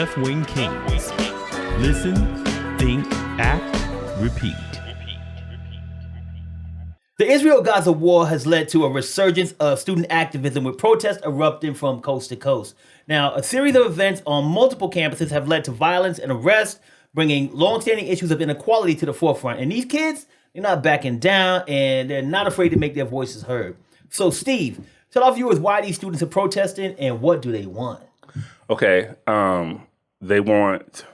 left-wing Kingz. Listen, think, act, repeat. The Israel-Gaza war has led to a resurgence of student activism with protests erupting from coast to coast. Now, a series of events on multiple campuses have led to violence and arrest, bringing long-standing issues of inequality to the forefront. And these kids, they're not backing down, and they're not afraid to make their voices heard. So, Steve, tell our viewers why these students are protesting and what do they want? Okay, they want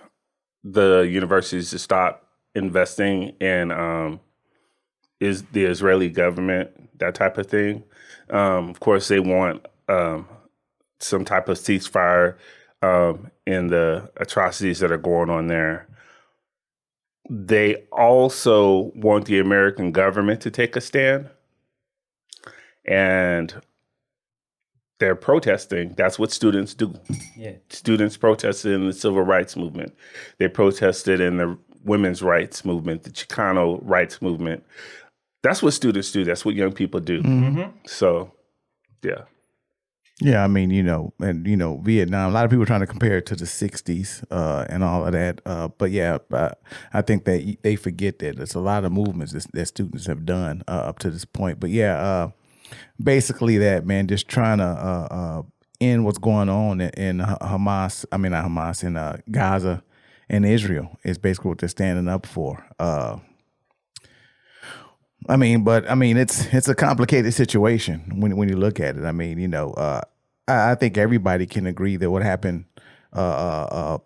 the universities to stop investing in is the Israeli government, that type of thing. Of course, they want some type of ceasefire in the atrocities that are going on there. They also want the American government to take a stand. And they're protesting. That's what students do. Yeah. Students protested in the civil rights movement. They protested in the women's rights movement, the Chicano rights movement. That's what students do. That's what young people do. Mm-hmm. So, yeah. Yeah, I mean, Vietnam, a lot of people are trying to compare it to the 60s and all of that. But yeah, I think that they forget that there's a lot of movements that students have done up to this point. But yeah, basically that, man, just trying to end what's going on in Hamas, not Hamas, in Gaza and Israel is basically what they're standing up for. It's a complicated situation when you look at it. I think everybody can agree that what happened what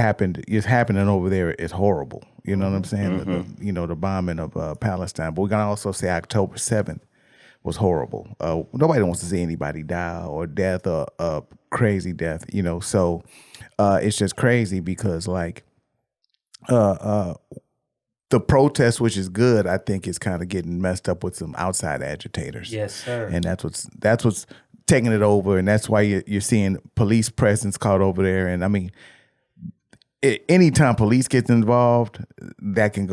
happened is happening over there is horrible. You know what I'm saying? Mm-hmm. The bombing of Palestine. But we're gonna also say October 7th was horrible. Nobody wants to see anybody die or death or crazy death. So it's just crazy because the protest, which is good, I think is kind of getting messed up with some outside agitators. Yes, sir. And that's what's taking it over, and that's why you're seeing police presence caught over there. And I mean, anytime police gets involved, that can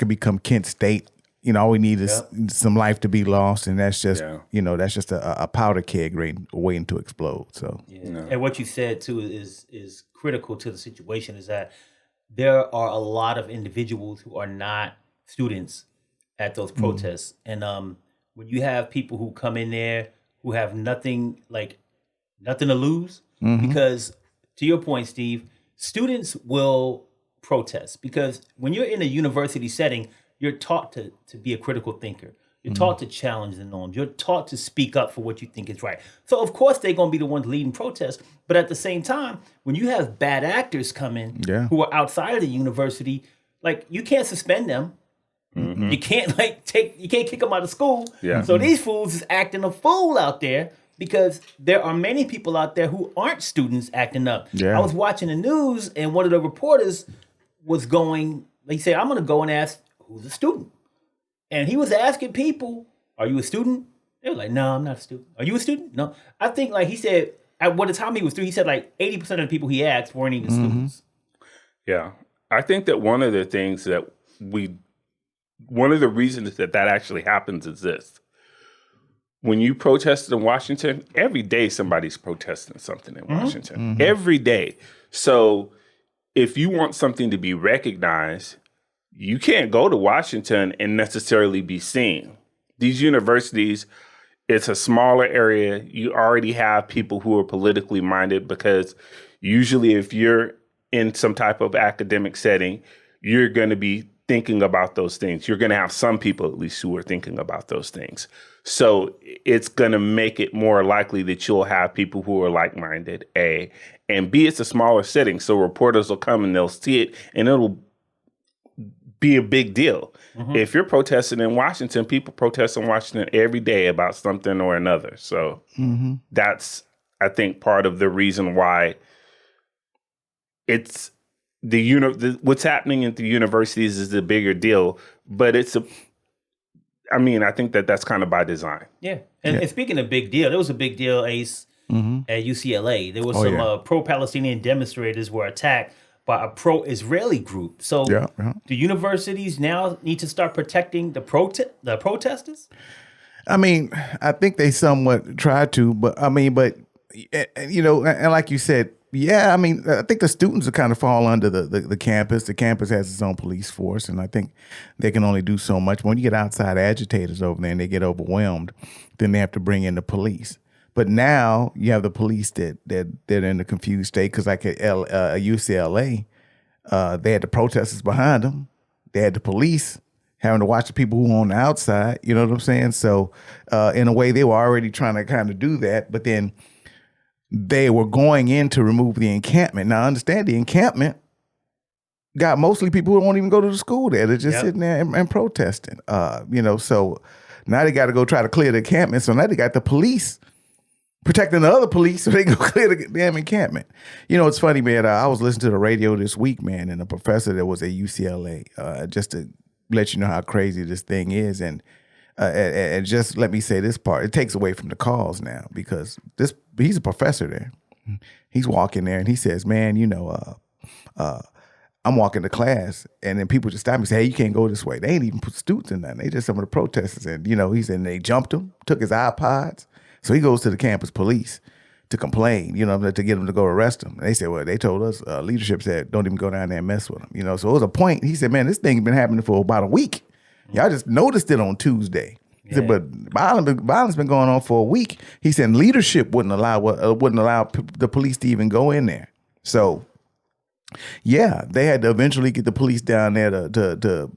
become Kent State. All we need is some life to be lost, and that's just that's just a powder keg waiting to explode. So, And what you said too is critical to the situation is that there are a lot of individuals who are not students at those protests. And when you have people who come in there who have nothing to lose, because to your point, Steve, students will protest because when you're in a university setting, you're taught to be a critical thinker. You're taught to challenge the norms. You're taught to speak up for what you think is right. So, of course, they're going to be the ones leading protests. But at the same time, when you have bad actors come in who are outside of the university, you can't suspend them. Mm-hmm. You can't you can't kick them out of school. Yeah. So these fools is acting a fool out there because there are many people out there who aren't students acting up. Yeah. I was watching the news and one of the reporters was going, he said, I'm going to go and ask who's a student. And he was asking people, are you a student? They were like, no, I'm not a student. Are you a student? No. I think he said, at the time he was through, he said 80% of the people he asked weren't even students. Yeah. I think that one of the things that one of the reasons that actually happens is this. When you protested in Washington, every day somebody's protesting something in Washington. Mm-hmm. Every day. So if you want something to be recognized, you can't go to Washington and necessarily be seen. These universities, it's a smaller area. You already have people who are politically minded because usually if you're in some type of academic setting, you're going to be thinking about those things. You're going to have some people at least who are thinking about those things. So it's going to make it more likely that you'll have people who are like-minded, A. And B, it's a smaller setting. So reporters will come and they'll see it and it'll be a big deal. Mm-hmm. If you're protesting in Washington, people protest in Washington every day about something or another. So that's, I think, part of the reason why it's what's happening at the universities is a bigger deal. But I think that's kind of by design. Yeah. And speaking of big deal, there was a big deal, Ace, at UCLA. There was some pro-Palestinian demonstrators were attacked by a pro-Israeli group. So do universities now need to start protecting the protesters? I mean, I think they somewhat try to, but and like you said, Yeah, I mean, I think the students are kind of fall under the campus. The campus has its own police force, and I think they can only do so much. When you get outside agitators over there and they get overwhelmed, then they have to bring in the police. But now you have the police that they're in a confused state because like at UCLA, they had the protesters behind them. They had the police having to watch the people who were on the outside. You know what I'm saying? So in a way, they were already trying to kind of do that, but then they were going in to remove the encampment. Now, understand the encampment got mostly people who won't even go to the school there. They're just sitting there and protesting. So now they got to go try to clear the encampment. So now they got the police protecting the other police so they can go clear the damn encampment. It's funny, man. I was listening to the radio this week, man, and a professor that was at UCLA, just to let you know how crazy this thing is. And just let me say this part. It takes away from the cause now because he's a professor there. He's walking there and he says, man, I'm walking to class and then people just stop me and say, hey, you can't go this way. They ain't even put students in that. They just some of the protesters. And, he said they jumped him, took his iPods. So he goes to the campus police to complain, to get them to go arrest him. And they said, well, they told us, leadership said, don't even go down there and mess with him. So it was a point. He said, man, this thing's been happening for about a week. Y'all just noticed it on Tuesday. He said, but violence been going on for a week. He said leadership wouldn't allow the police to even go in there. So, yeah, they had to eventually get the police down there to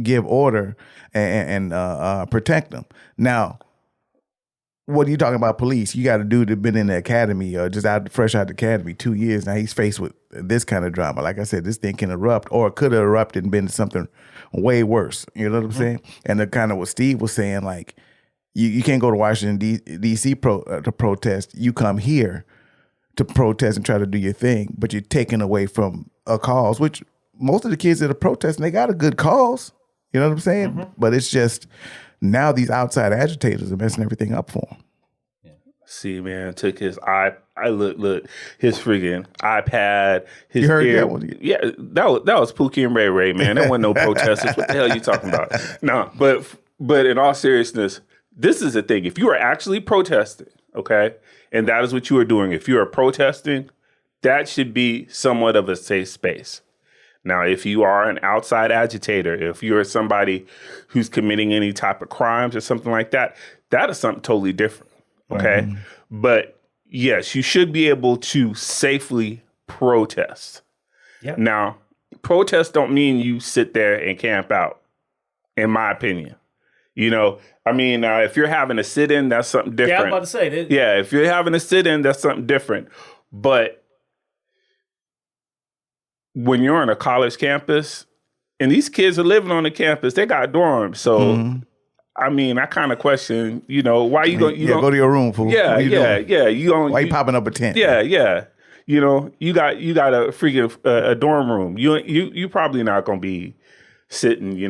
give order and protect them. Now, what are you talking about police? You got a dude that been in the academy, fresh out the academy, 2 years. Now he's faced with this kind of drama. Like I said, this thing can erupt or it could have erupted and been something way worse. You know what I'm saying? And the kind of what Steve was saying, like, you can't go to Washington, D.C. to protest. You come here to protest and try to do your thing, but you're taken away from a cause, which most of the kids that are protesting, they got a good cause. You know what I'm saying? But it's just now these outside agitators are messing everything up for him. See, man, took his look, his friggin' iPad, his you heard ear. that one? Yeah, that was Pookie and Ray Ray, man. There wasn't no protesters. What the hell are you talking about? No, but in all seriousness, this is the thing. If you are actually protesting, okay, and that is what you are doing, if you are protesting, that should be somewhat of a safe space. Now, if you are an outside agitator, if you're somebody who's committing any type of crimes or something like that, that is something totally different. Okay. But yes, you should be able to safely protest. Yep. Now, protests don't mean you sit there and camp out, in my opinion. If you're having a sit-in, that's something different. Yeah, I was about to say that. Yeah, if you're having a sit-in, that's something different. But when you're on a college campus, and these kids are living on the campus, they got dorms. So I kind of question, why you go? Go to your room, fool. Yeah. Why you popping up a tent? Yeah. You got a freaking a dorm room. You probably not gonna be sitting,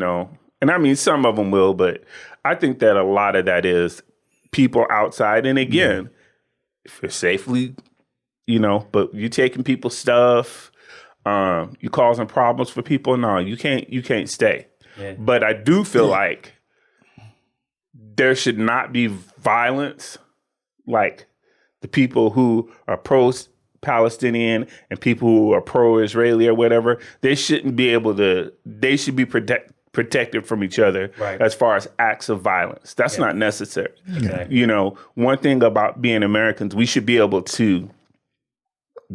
and some of them will, but I think that a lot of that is people outside. And again, if you're safely, but you taking people's stuff, you causing problems for people. No, you can't stay. Yeah. But I do feel like there should not be violence, like the people who are pro-Palestinian and people who are pro-Israeli or whatever. They shouldn't be they should be protected from each other as far as acts of violence. That's not necessary. Exactly. One thing about being Americans, we should be able to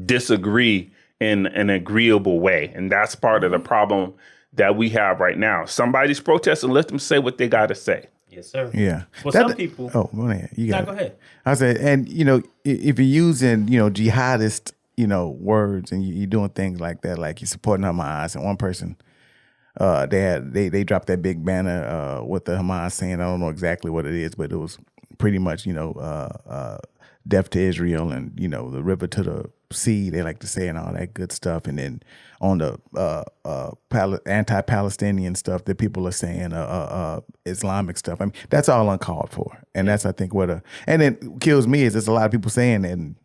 disagree in an agreeable way. And that's part of the problem that we have right now. Somebody's protesting, let them say what they got to say. Yes, sir. Yeah. Well, some people. Oh, go ahead. Go ahead. I said, and if you're using jihadist words and you're doing things like that, like you're supporting Hamas, and one person they dropped that big banner with the Hamas saying, I don't know exactly what it is, but it was pretty much death to Israel and the river to the sea, they like to say, and all that good stuff. And then on the anti-Palestinian stuff that people are saying, Islamic stuff. I mean, that's all uncalled for. And that's, I think, and it kills me is there's a lot of people saying that, and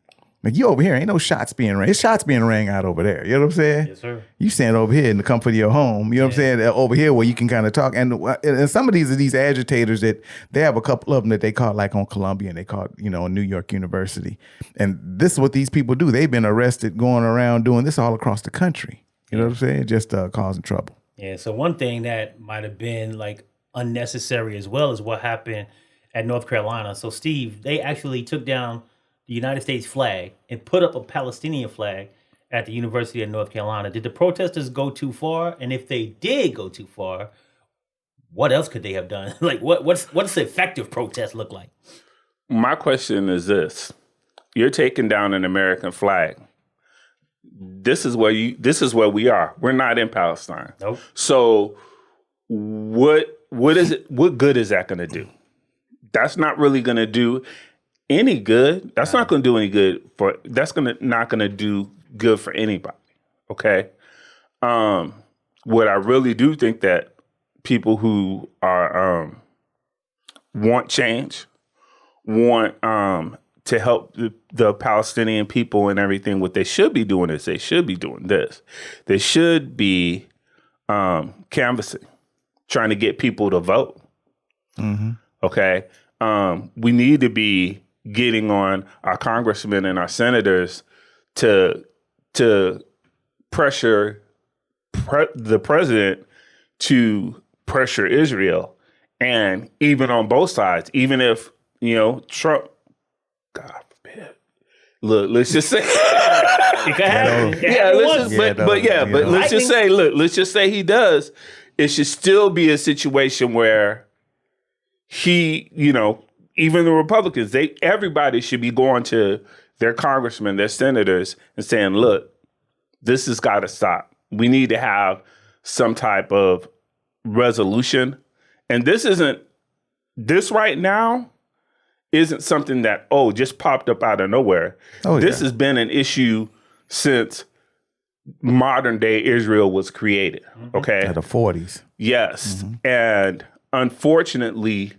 Like you over here, ain't no shots being rang. It's shots being rang out over there. You know what I'm saying? Yes, sir. You stand over here in the comfort of your home. You know what I'm saying? Over here where you can kind of talk. And some of these agitators that they have a couple of them that they caught like on Columbia and they caught, on New York University. And this is what these people do. They've been arrested going around doing this all across the country. You know what I'm saying? Just causing trouble. Yeah. So one thing that might have been like unnecessary as well is what happened at North Carolina. So Steve, they actually took down the United States flag and put up a Palestinian flag at the University of North Carolina. Did the protesters go too far? And if they did go too far, what else could they have done? Like what's the effective protest look like? My question is this. You're taking down an American flag. This is where we are. We're not in Palestine. Nope. So what is it? What good is that going to do? That's not really going to do any good. That's not going to do any good not going to do good for anybody. Okay. What I really do think that people who are want change, want to help the Palestinian people and everything, what they should be doing is they should be doing this. They should be canvassing, trying to get people to vote. Mm-hmm. Okay. We need to be getting on our congressmen and our senators to pressure the president to pressure Israel, and even on both sides, even if Trump, God forbid, look, let's just say, let's just say, let's just say he does. It should still be a situation where he, even the Republicans, everybody should be going to their congressmen, their senators, and saying, look, this has got to stop. We need to have some type of resolution. And this right now isn't something that, just popped up out of nowhere. This has been an issue since modern day Israel was created. Okay. In the 40s. Yes. Mm-hmm. And unfortunately,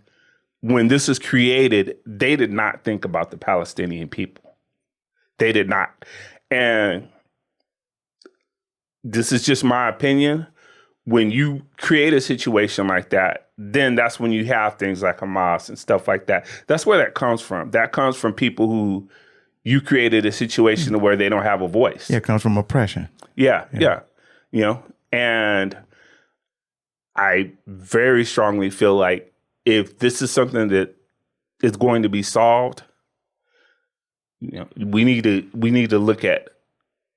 when this was created, they did not think about the Palestinian people. They did not. And this is just my opinion. When you create a situation like that, then that's when you have things like Hamas and stuff like that. That's where that comes from. That comes from people who you created a situation where they don't have a voice. Yeah, it comes from oppression. Yeah. And I very strongly feel like if this is something that is going to be solved, we need to look at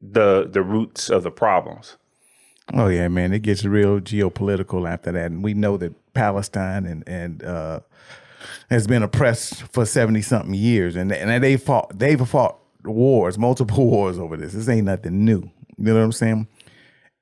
the roots of the problems. Oh yeah, man, it gets real geopolitical after that, and we know that Palestine and has been oppressed for 70-something years, and they've fought wars, multiple wars over this. This ain't nothing new. You know what I'm saying?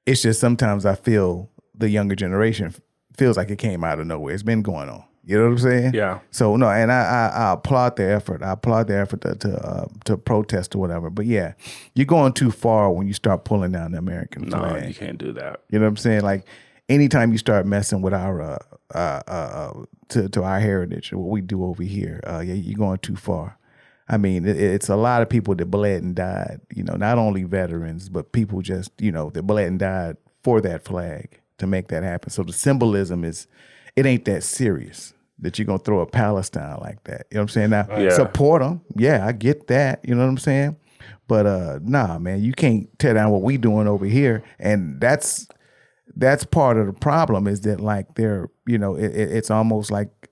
It's just sometimes I feel the younger generation feels like it came out of nowhere. It's been going on. You know what I'm saying? Yeah. So no, and I applaud their effort. I applaud their effort to protest or whatever. But yeah, you're going too far when you start pulling down the American flag. No, you can't do that. You know what I'm saying? Like anytime you start messing with our to our heritage, what we do over here, you're going too far. I mean, it's a lot of people that bled and died. Not only veterans, but people just that bled and died for that flag to make that happen. So the symbolism is. It ain't that serious that you're going to throw a Palestine like that. You know what I'm saying? Now, support them. Yeah, I get that. You know what I'm saying? But nah, man, you can't tear down what we doing over here. And that's part of the problem is that like they're, it's almost like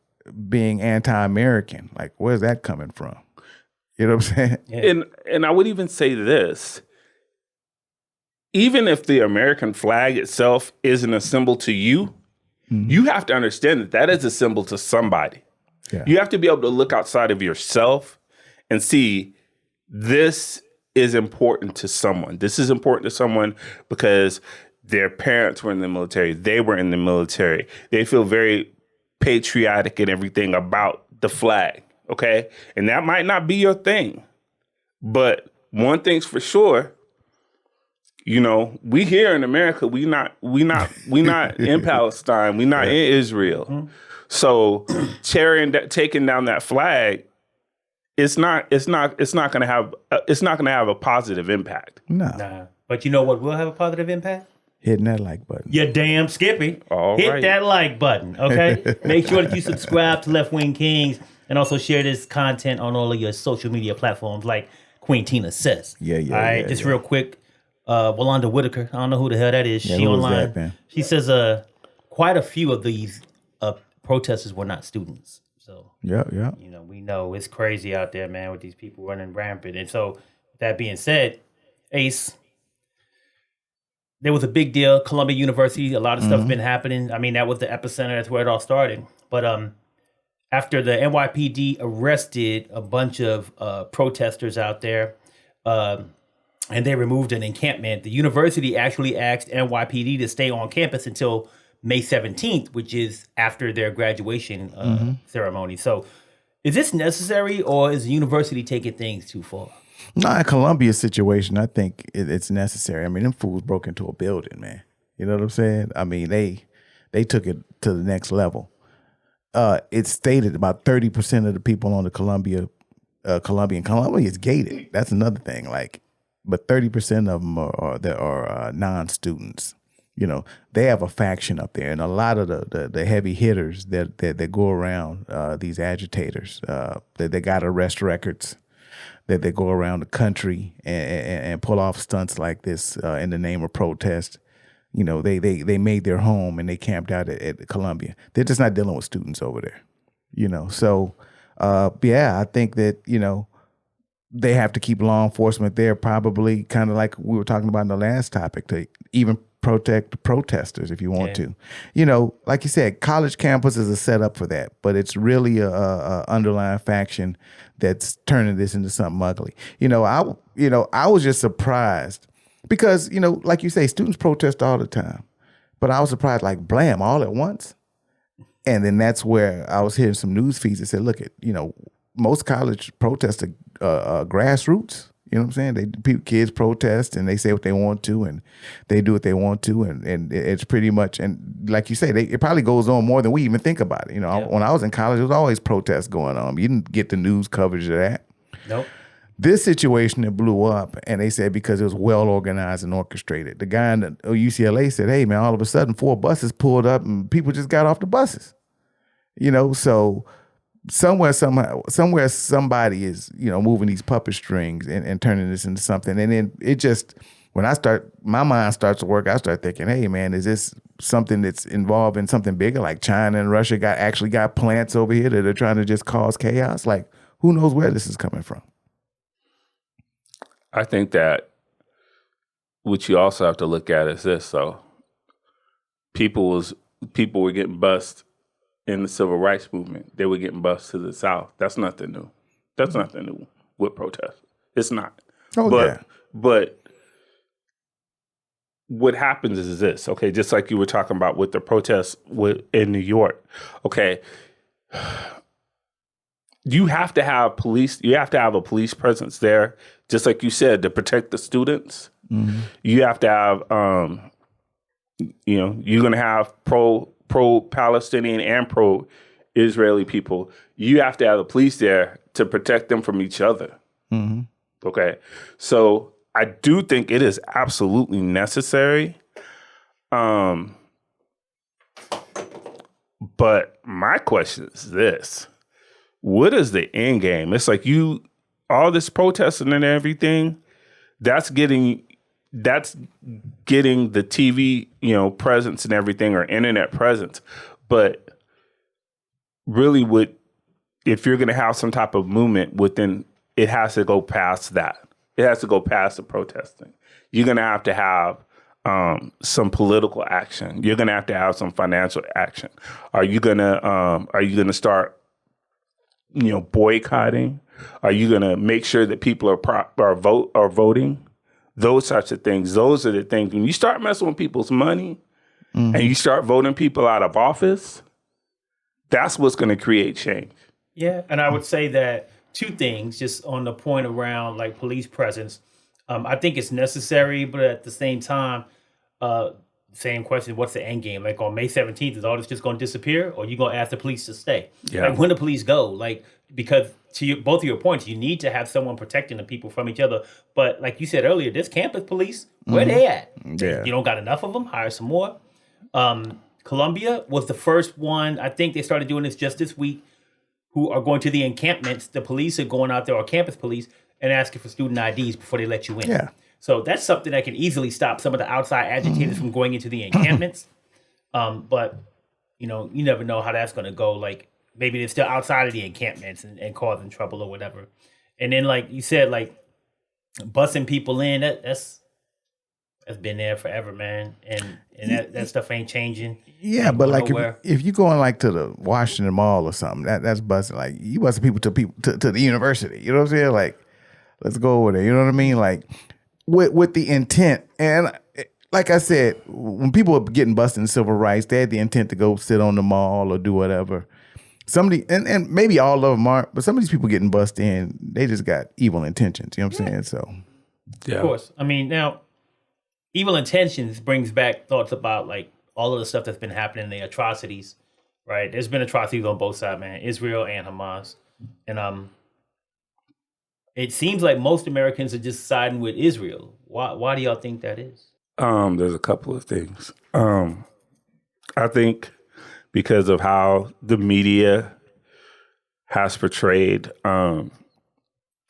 being anti-American. Like, where's that coming from? You know what I'm saying? Yeah. And I would even say this. Even if the American flag itself isn't a symbol to you, you have to understand that is a symbol to somebody. Yeah. You have to be able to look outside of yourself and see this is important to someone. This is important to someone because their parents were in the military. They were in the military. They feel very patriotic and everything about the flag. Okay. And that might not be your thing. But one thing's for sure. We here in America, we not in Palestine, we not in Israel. So taking down that flag it's not going to have a positive impact. No. Nah. But you know what will have a positive impact? Hitting that like button. You damn Skippy. All Hit right. that like button, okay? Make sure that you subscribe to Left Wing Kings and also share this content on all of your social media platforms like Queen Tina says. Yeah. All right, just real quick. Walanda Whitaker, I don't know who the hell that is. Yeah, She who was online. that, man? She says quite a few of these protesters were not students. So, Yeah. you know, we know it's crazy out there, man, with these people running rampant. And so, that being said, Ace, there was a big deal. Columbia University, a lot of stuff's been happening. I mean, that was the epicenter. That's where it all started. But after the NYPD arrested a bunch of protesters out there, and they removed an encampment, the university actually asked NYPD to stay on campus until May 17th, which is after their graduation ceremony. So is this necessary, or is the university taking things too far? No, in Columbia's situation, I think it's necessary. I mean, them fools broke into a building, man. You know what I'm saying? I mean, they took it to the next level. It's stated about 30% of the people on the Columbia is gated. That's another thing. Like, but 30% of them are non-students. You know, they have a faction up there, and a lot of the heavy hitters that go around, these agitators, that they got arrest records, that they go around the country and pull off stunts like this in the name of protest. You know, they made their home and they camped out at Columbia. They're just not dealing with students over there. You know, so I think that, you know, they have to keep law enforcement there, probably kind of like we were talking about in the last topic, to even protect the protesters if you want to. You know, like you said, college campuses are set up for that, but it's really a underlying faction that's turning this into something ugly. I was just surprised because, you know, like you say, students protest all the time, but I was surprised, like, blam, all at once. And then that's where I was hearing some news feeds that said, look, most college protests are grassroots. You know what I'm saying? Kids protest and they say what they want to and they do what they want to. And it's pretty much, and like you say, it probably goes on more than we even think about it. You know, when I was in college, there was always protests going on. You didn't get the news coverage of that. Nope. This situation, it blew up, and they said because it was well organized and orchestrated. The guy in the UCLA said, hey, man, all of a sudden 4 buses pulled up and people just got off the buses. You know, so somewhere somebody is, you know, moving these puppet strings and turning this into something. And then it just, my mind starts to work, I start thinking, hey, man, is this something that's involved in something bigger, like China and Russia actually got plants over here that are trying to just cause chaos? Like, who knows where this is coming from? I think that what you also have to look at is this. So people were getting bussed in the civil rights movement. They were getting bussed to the South. That's nothing new. That's nothing new with protest. It's not. But what happens is this, okay, just like you were talking about with the protests in New York, okay, you have to have a police presence there, just like you said, to protect the students. Mm-hmm. You have to have, you're going to have pro-Palestinian and pro-Israeli people. You have to have the police there to protect them from each other. Mm-hmm. Okay. So I do think it is absolutely necessary. But my question is this. What is the end game? It's like all this protesting and everything, that's getting the TV, presence and everything, or internet presence. But really, if you're going to have some type of movement within, it has to go past that. It has to go past the protesting. You're going to have some political action. You're going to have some financial action. Are you going to start, boycotting? Are you going to make sure that people are voting? Those types of things. Those are the things. When you start messing with people's money, mm-hmm. and you start voting people out of office, that's what's going to create change. Yeah, and I would say that two things, just on the point around like police presence. I think it's necessary, but at the same time, same question, what's the end game? Like on May 17th, is all this just going to disappear, or are you going to ask the police to stay? Yeah. Like when the police go, like because both of your points, you need to have someone protecting the people from each other. But like you said earlier, this campus police, where they at? Yeah. You don't got enough of them? Hire some more. Columbia was the first one. I think they started doing this just this week. Who are going to the encampments? The police are going out there, or campus police, and asking for student IDs before they let you in. Yeah. So that's something that can easily stop some of the outside agitators from going into the encampments. But you never know how that's going to go. Like maybe they're still outside of the encampments and causing trouble or whatever. And then, like you said, like busing people in, that's been there forever, man. And that stuff ain't changing. Yeah, Ain't but going like nowhere. if you going like to the Washington Mall or something, that's busting. Like you busting people to the university. You know what I'm saying? Like let's go over there. You know what I mean? Like with the intent. And like I said, when people are getting busted in civil rights, they had the intent to go sit on the mall or do whatever. Somebody and maybe all of them aren't, but some of these people getting busted in, they just got evil intentions. You know what I'm saying? So Of course. I mean, now, evil intentions brings back thoughts about like all of the stuff that's been happening, the atrocities, right? There's been atrocities on both sides, man, Israel and Hamas. And it seems like most Americans are just siding with Israel. Why do y'all think that is? There's a couple of things. I think because of how the media has portrayed the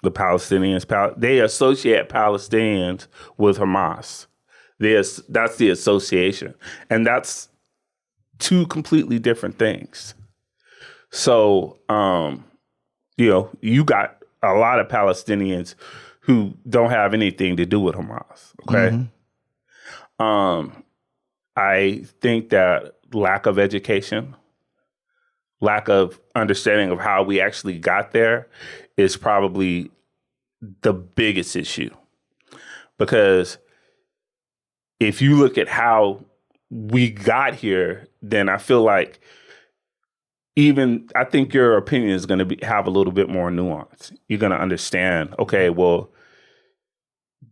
Palestinians. They associate Palestinians with Hamas. That's the association. And that's two completely different things. So, you got a lot of Palestinians who don't have anything to do with Hamas, okay? I think that lack of education, lack of understanding of how we actually got there is probably the biggest issue. Because if you look at how we got here, then I feel like I think your opinion is going to have a little bit more nuance. You're going to understand, okay, well,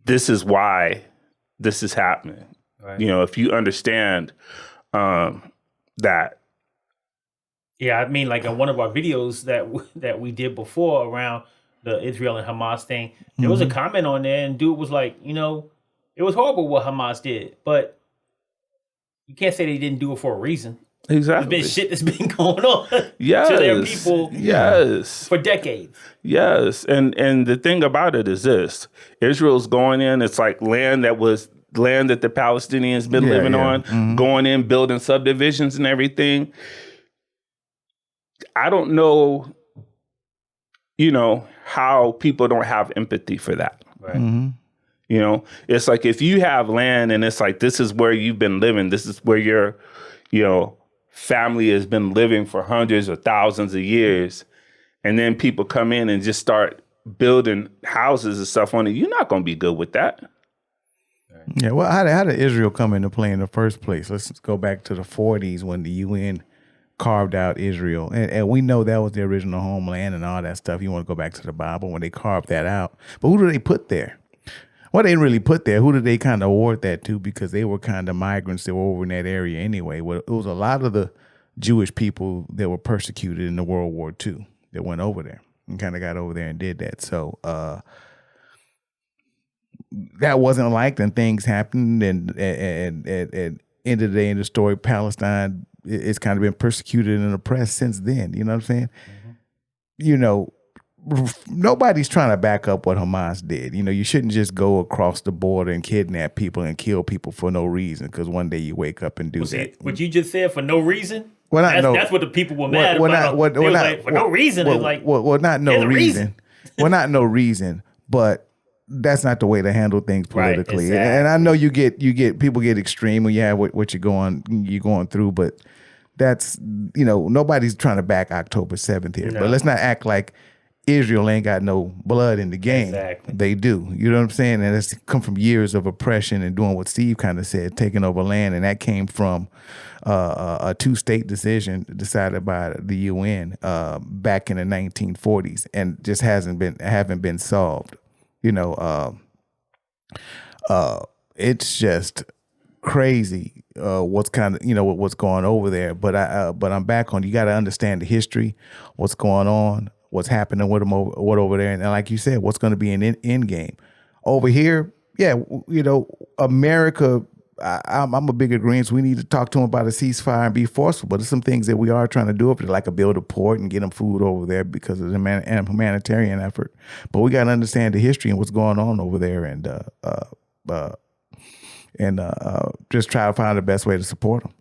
this is why this is happening. Right. If you understand that. Yeah, I mean, like in one of our videos that we did before around the Israel and Hamas thing, there was a comment on there, and dude was like, it was horrible what Hamas did, but you can't say they didn't do it for a reason. Exactly. There's been shit that's been going on to their people for decades. Yes. And the thing about it is this. Israel's going in, it's like land that the Palestinians been living on, going in, building subdivisions and everything. I don't know, how people don't have empathy for that. Right. It's like if you have land and it's like, this is where you've been living, this is where your, family has been living for hundreds or thousands of years. And then people come in and just start building houses and stuff on it. You're not going to be good with that. Yeah, well, how did Israel come into play in the first place? Let's go back to the 40s when the UN carved out Israel. And we know that was the original homeland and all that stuff. You want to go back to the Bible when they carved that out. But who did they put there? Well, they didn't really put there. Who did they kind of award that to? Because they were kind of migrants that were over in that area anyway. Well, it was a lot of the Jewish people that were persecuted in the World War II that went over there and kind of got over there and did that. So that wasn't liked, and things happened. And at end of the day in the story, Palestine it's kind of been persecuted and oppressed since then. You know what I'm saying? Nobody's trying to back up what Hamas did. You shouldn't just go across the border and kidnap people and kill people for no reason because one day you wake up and do that. What you just said, for no reason? Well, that's what the people were mad about. For no reason. Not no reason. Well, not no reason, but that's not the way to handle things politically. Right, exactly. And I know you get people get extreme when you have what you're going through, but that's nobody's trying to back October 7th here. No. But let's not act like Israel ain't got no blood in the game. Exactly. They do. You know what I'm saying? And it's come from years of oppression and doing what Steve kind of said, taking over land. And that came from a two-state decision decided by the UN back in the 1940s and just haven't been solved. It's just crazy what's what's going over there. But I'm back on. You got to understand the history, what's going on, what's happening with them over there, and like you said, what's going to be an end game over here. Yeah, America. I'm a big agreement. We need to talk to them about a ceasefire and be forceful. But there's some things that we are trying to do up there, like build a port and get them food over there because of the humanitarian effort. But we got to understand the history and what's going on over there, and just try to find the best way to support them.